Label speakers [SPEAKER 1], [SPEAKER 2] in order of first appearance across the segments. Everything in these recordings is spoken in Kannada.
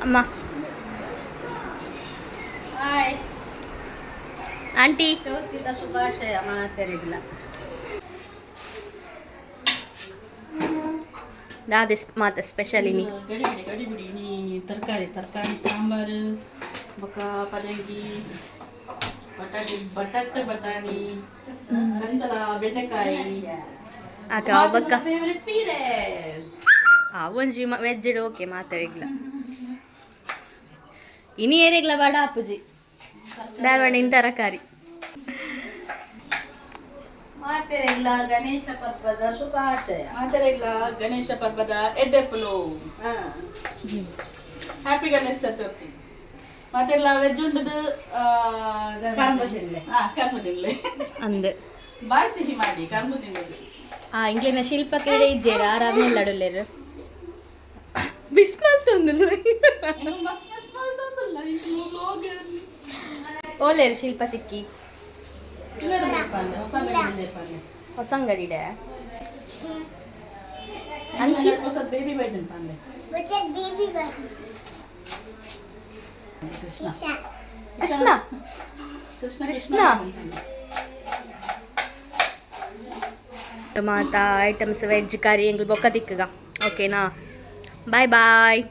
[SPEAKER 1] ಅಮ್ಮ
[SPEAKER 2] ಹಾಯ್
[SPEAKER 1] ಆಂಟಿ
[SPEAKER 2] ಚೌತಿದ ಶುಭಾಶಯ ಮಾತಾಡಿಲ್ಲ
[SPEAKER 1] ದಾದೆ ಮಾತ ಸ್ಪೆಷಲ್ ಇನಿ
[SPEAKER 2] ಗಡಿಬಿಡಿ ನೀ ತರಕಾರಿ ಸಾಂಬಾರು ಬೊಕ್ಕ ಪದಂಗಿ ಬಟಾಣಿ ಕಂಚಲ ಬೆಂಡೆಕಾಯಿ
[SPEAKER 1] ಆಕ ಬಕ್ಕ
[SPEAKER 2] ಫೇವರೆಟ್ ಪೀರೆ
[SPEAKER 1] ಒಂಜಿ ವೆಜ್ ಓಕೆ ಮಾತಾಡಿಲ್ಲ ಇನಿ ಏರಿಗ್ಲ ಬಡ ಅಪ್ಪುಜಿ ಧಾರವಾಡಿನ ತರಕಾರಿ
[SPEAKER 2] ಮಾತೆರೆಗ್ಲ ಗಣೇಶ ಪರ್ವದ ಶುಭಾಶಯ ಗಣೇಶ ಪರ್ವದ ಎಡ್ಡೆಪ್ಪಲು ಹ್ಯಾಪಿ ಗಣೇಶ ಚತುರ್ಥಿ ಮಾತೆಲ್ಲ ವೆಜ್ ಉಂಡದು ಕರ್ಮ ತಿನ್ಲೆ
[SPEAKER 1] ಅಂದೆ
[SPEAKER 2] ಬಾಯ್ ಸಿಹಿ ಮಾಡಿ ಕರ್ಮ ತಿನ್ನೋದು
[SPEAKER 1] ಇಂಗ್ಲಿನ ಶಿಲ್ಪ ಕೇಳಿ ಇಜ್ಜೇರ ಆರಾಮೇಲಾಡುಲ್ಲೇರು ಬಿಸ್ಮಲ್ ತಂದು ಓಲೇರು ಶಿಲ್ಪ ಚಿಕ್ಕಿ ಹೊಸಂಗಡಿಡೆ
[SPEAKER 2] ಬೇಬಿ ಬೈದನ್ ಪಾಂಡೆ
[SPEAKER 1] ಕೃಷ್ಣ ಕೃಷ್ಣ ಮಾತಾ ಐಟಮ್ಸ್ ವೆಜ್ ಕರಿ ಎಂಗ್ಲು ಬೊಕ್ಕ ತಿಕ್ಕಗ ಓಕೆನಾ ಬಾಯ್ ಬಾಯ್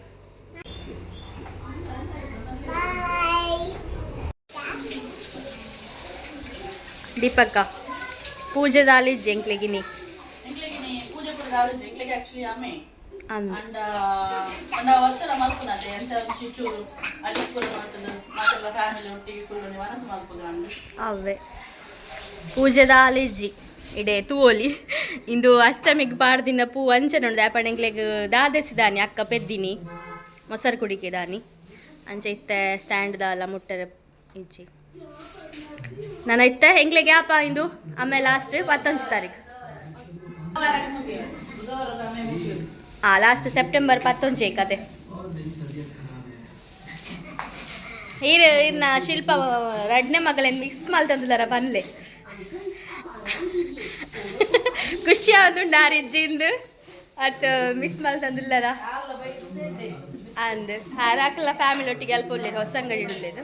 [SPEAKER 1] ದೀಪಕ್ಕ ಪೂಜೆ ದಾಲಿ ಜಂಕ್ಲೆಗಿನಿ
[SPEAKER 2] ಪೂಜೆ ಪುರದಾಲು ಜಂಕ್ಲೆಗೆ ಆಕ್ಚುಲಿ ಆಮೆ
[SPEAKER 1] ಅಂದ
[SPEAKER 2] ಅಂಡ ವರ್ಷಲ ಮಲ್ಪುನದೆ ಎಂತ ಚಿಚ್ಚೂರು ಅಲ್ಲಿ ಕೂಡ ಮಾಡ್ತದೆ ಮತ್ತೆಲ್ಲ ಫ್ಯಾಮಿಲಿ ಒಟ್ಟಿಗೆ ಕುಳ್ಳೊಂದು ಮನಸ್ಸು ಮಲ್ಪುಗ ಅಂದು
[SPEAKER 1] ಅವೇ ಪೂಜೆ ದಾಲಿಜ್ಜಿ ಇಡೆ ತೂವೋಲಿ ಇಂದು ಅಷ್ಟಮಿಗೆ ಪಾಡ್ದಿನ ಪೂ ಅಂಚನುಂಡು ಆಪಣೆಂಗ್ಲೆಗ್ ದಾದೆಸಿದಾನಿ ಅಕ್ಕ ಪೆದ್ದಿನಿ ಮೊಸರು ಕುಡಿಕೆ ದಾನಿ ಅಂಚೆ ಇತ್ತೆ ಸ್ಟ್ಯಾಂಡ್ ದಾಲ ಮುಟ್ಟರೆ ಇಜ್ಜಿ ನಾನು ಇತ್ತೆ ಹೆಂಗ್ಲೆಗೆ ಆಪ ಇಂದು ಆಮೇಲೆ ಲಾಸ್ಟ್ 11 ತಾರೀಕು ಲಾಸ್ಟ್ ಸೆಪ್ಟೆಂಬರ್ 11 ಕತೆ ಇನ್ನ ಶಿಲ್ಪ ರಡ್ನೆ ಮಗಳೇನು ಮಿಕ್ಸ್ ಮಾಡ್ತಂದಿಲ್ಲಾರ ಬನ್ಲೆ ಖುಷಿ ಆಗುಂಡು ಆರಿಜ್ಜಿಂದು ಅತ್ ಮಿಸ್ ಮಾಡ್ತಂದಿಲ್ಲಾರ ಅಂದ್ ಹಾರಾಕಲ್ಲ ಫ್ಯಾಮಿಲಿ ಒಟ್ಟಿಗೆ ಅಲ್ಪ ಉಳ್ಳೇರು ಹೊಸ ಅಂಗಡಿ ಉಳ್ಳೇದು